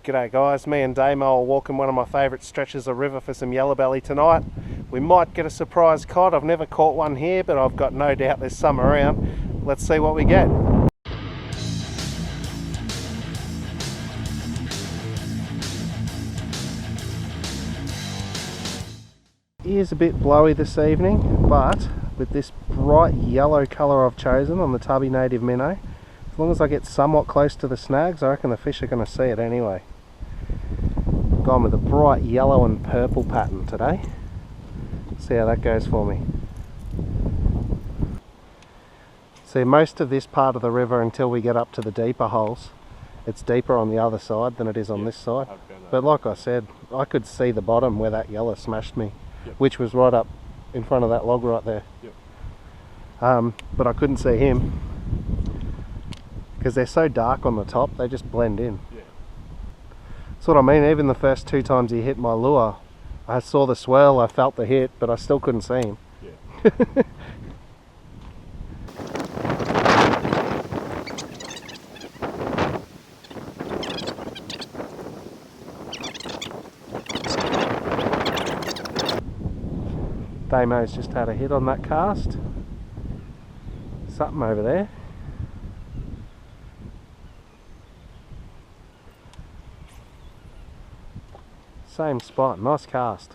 G'day guys, me and Damo are walking one of my favourite stretches of river for some yellowbelly tonight. We might get a surprise cod. I've never caught one here, but I've got no doubt there's some around. Let's see what we get. It is a bit blowy this evening, but with this bright yellow colour I've chosen on the tubby native minnow, as long as I get somewhat close to the snags, I reckon the fish are going to see it anyway. Gone with a bright yellow and purple pattern today. See how that goes for me. See, most of this part of the river until we get up to the deeper holes, it's deeper on the other side than it is on this side. But like I said, I could see the bottom where that yellow smashed me, which was right up in front of that log right there. But I couldn't see him because they're so dark on the top, they just blend in. That's what I mean. Even the first two times he hit my lure, I saw the swirl, I felt the hit, but I still couldn't see him. Damo's just had a hit on that cast. Something over there. Same spot, nice cast.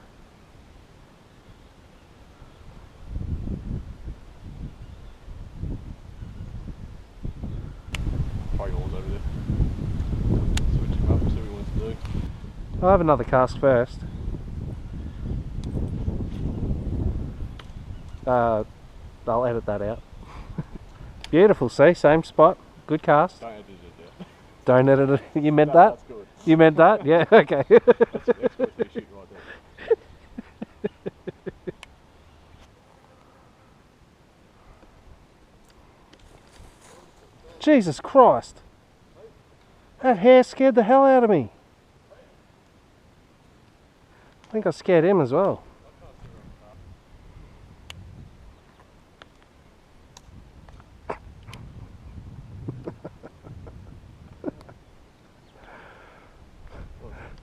Over there. Switch him up, see what he wants to do. I'll have another cast first. I'll edit that out. Beautiful, see, same spot, good cast. Don't edit it yet. Don't edit it. You meant No, that? that's good. You meant that? Yeah, okay. That's good fishing right there. Jesus Christ. That hair scared the hell out of me. I think I scared him as well.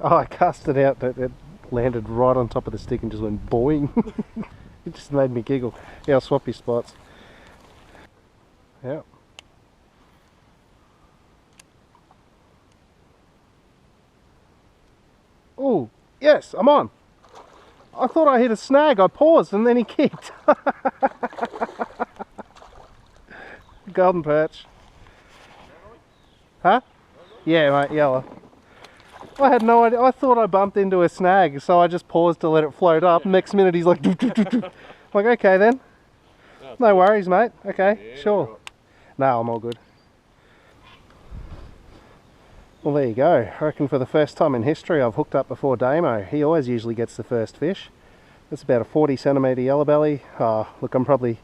Oh, I cast it out, it landed right on top of the stick and just went boing. It just made me giggle. Yeah, I'll swap your spots. Yep. Oh, yes, I'm on. I thought I hit a snag. I paused and then he kicked. Golden perch. Huh? Yeah, mate, yellow. I had no idea. I thought I bumped into a snag, so I just paused to let it float up. Next minute he's like, doo, doo, doo, doo. Like, okay then. No worries, mate. Okay, sure. Right. No, I'm all good. Well, there you go. I reckon for the first time in history I've hooked up before Damo. He always usually gets the first fish. That's about a 40 centimetre yellowbelly. Look, I'm probably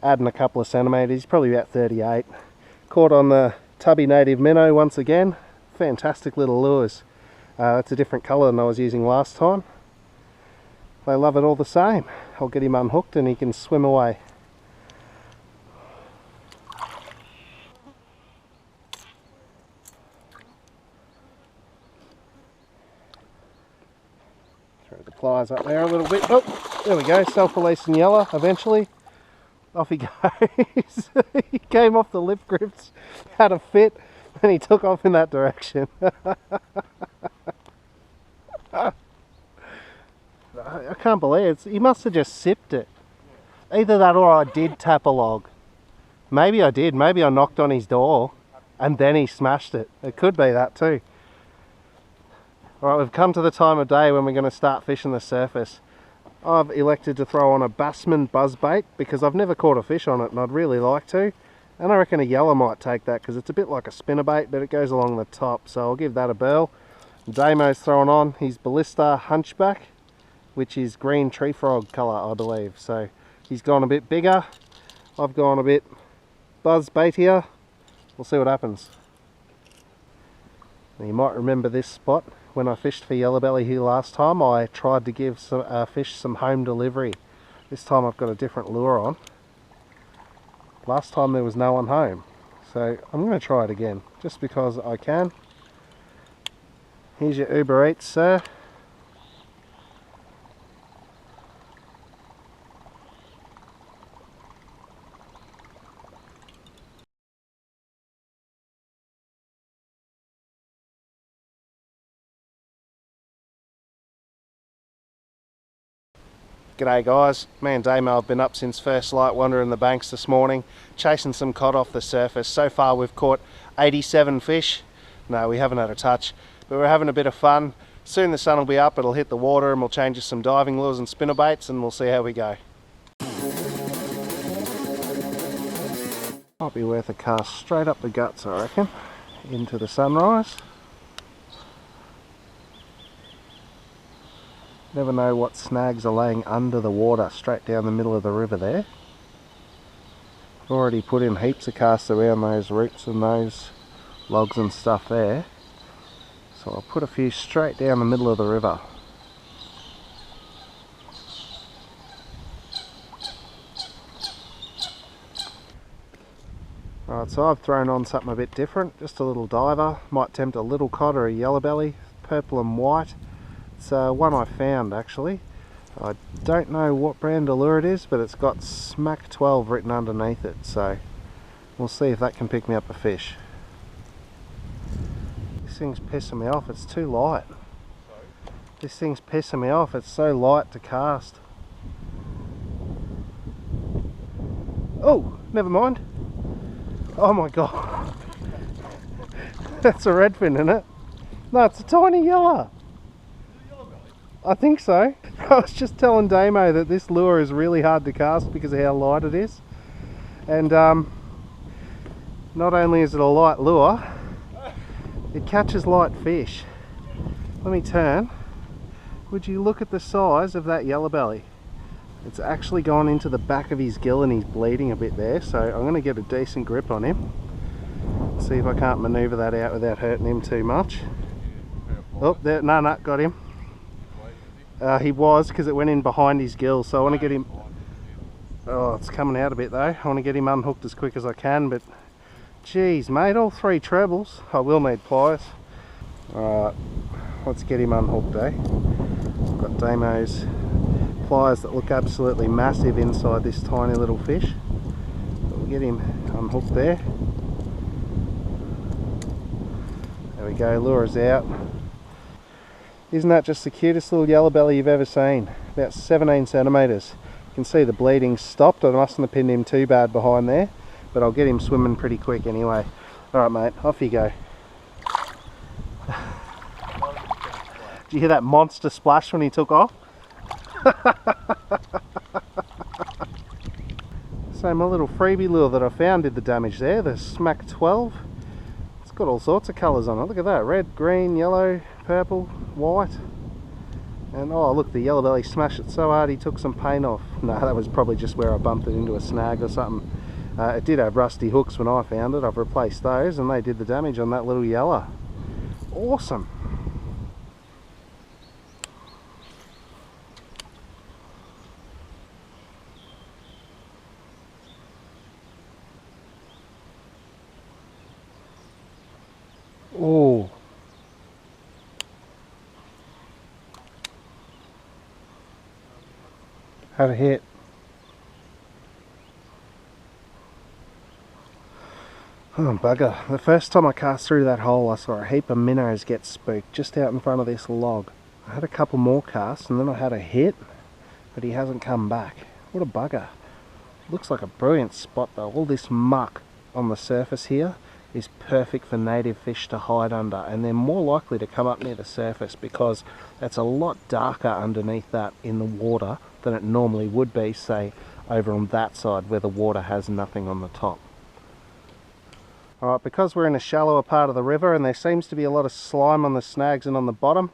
adding a couple of centimetres. He's probably about 38. Caught on the tubby native minnow once again. Fantastic little lures. That's a different colour than I was using last time. They love it all the same. I'll get him unhooked and he can swim away. Throw the pliers up there a little bit. Oh, there we go. Self-releasing yellow eventually. Off he goes. He came off the lip grips, had a fit, and he took off in that direction. I can't believe it. He must have just sipped it. Either that or I did tap a log. Maybe I did. Maybe I knocked on his door and then he smashed it. It could be that too. Alright, we've come to the time of day when we're going to start fishing the surface. I've elected to throw on a Bassman buzzbait because I've never caught a fish on it and I'd really like to. And I reckon a yellow might take that because it's a bit like a spinnerbait, but it goes along the top, so I'll give that a burl. Damo's throwing on his Ballista Hunchback, which is green tree frog colour, I believe. So he's gone a bit bigger. I've gone a bit buzzbaitier. We'll see what happens. Now, you might remember this spot. When I fished for yellowbelly here last time, I tried to give some fish some home delivery. This time I've got a different lure on. Last time there was no one home, so I'm going to try it again just because I can. Here's your Uber Eats, sir. G'day guys, me and Damo have been up since first light wandering the banks this morning, chasing some cod off the surface. So far we've caught 87 fish. No, we haven't had a touch, but we're having a bit of fun. Soon the sun will be up, it'll hit the water and we'll change us some diving lures and spinnerbaits and we'll see how we go. Might be worth a cast straight up the guts, I reckon, into the sunrise. Never know what snags are laying under the water, straight down the middle of the river there. I've already put in heaps of casts around those roots and those logs and stuff there. So I'll put a few straight down the middle of the river. Alright, so I've thrown on something a bit different, just a little diver. Might tempt a little cod or a yellow belly, purple and white. It's one I found actually. I don't know what brand of lure it is, but it's got Smack 12 written underneath it, so we'll see if that can pick me up a fish. This thing's pissing me off, it's too light. This thing's pissing me off, it's so light to cast. Oh, never mind. Oh my god. That's a redfin, isn't it? No, it's a tiny yellow. I think so. I was just telling Damo that this lure is really hard to cast because of how light it is. And not only is it a light lure, it catches light fish. Let me turn. Would you look at the size of that yellow belly? It's actually gone into the back of his gill and he's bleeding a bit there, so I'm going to get a decent grip on him. See if I can't manoeuvre that out without hurting him too much. Oh, there, no, got him. He was, because it went in behind his gill, so I want to get him... Oh, it's coming out a bit though. I want to get him unhooked as quick as I can, but... Geez, mate, all three trebles. I will need pliers. Alright, let's get him unhooked, eh? I've got Damo's pliers that look absolutely massive inside this tiny little fish. We'll get him unhooked there. There we go, lure's out. Isn't that just the cutest little yellow belly you've ever seen? About 17 centimetres. You can see the bleeding stopped. I mustn't have pinned him too bad behind there, but I'll get him swimming pretty quick anyway. Alright mate, off you go. Did you hear that monster splash when he took off? So my little freebie lure that I found did the damage there, the Smack 12. It's got all sorts of colours on it. Look at that, red, green, yellow, purple, white. And oh look, the yellow belly smashed it so hard he took some paint off. No, that was probably just where I bumped it into a snag or something. It did have rusty hooks when I found it. I've replaced those and they did the damage on that little yellow. Awesome. Oh. Had a hit. Oh bugger. The first time I cast through that hole I saw a heap of minnows get spooked just out in front of this log. I had a couple more casts and then I had a hit, but he hasn't come back. What a bugger. Looks like a brilliant spot though. All this muck on the surface here is perfect for native fish to hide under, and they're more likely to come up near the surface because it's a lot darker underneath that in the water than it normally would be, say, over on that side where the water has nothing on the top. Alright, because we're in a shallower part of the river and there seems to be a lot of slime on the snags and on the bottom,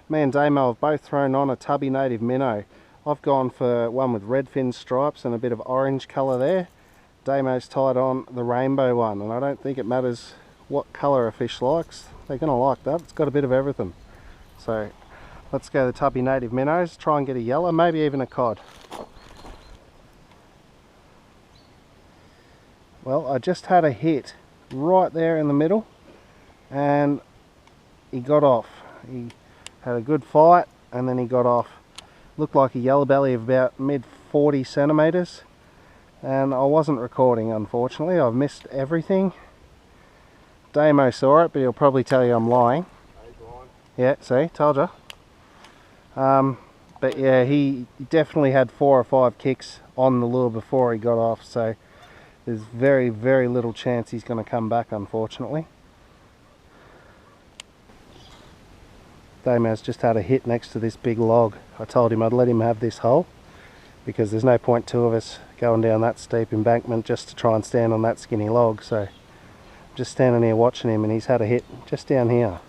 me and Damo have both thrown on a tubby native minnow. I've gone for one with red fin stripes and a bit of orange colour there. Damo's tied on the rainbow one, and I don't think it matters what colour a fish likes. They're going to like that. It's got a bit of everything. So let's go the tubby native minnows, try and get a yellow, maybe even a cod. Well, I just had a hit right there in the middle and he got off. He had a good fight and then he got off. Looked like a yellow belly of about mid 40 centimetres, and I wasn't recording, unfortunately. I've missed everything. Damo saw it, but he'll probably tell you I'm lying. Yeah, see, told you. But yeah, he definitely had 4 or 5 kicks on the lure before he got off, so there's very, very little chance he's going to come back, unfortunately. Damo's just had a hit next to this big log. I told him I'd let him have this hole because there's no point two of us going down that steep embankment just to try and stand on that skinny log. So I'm just standing here watching him, and he's had a hit just down here.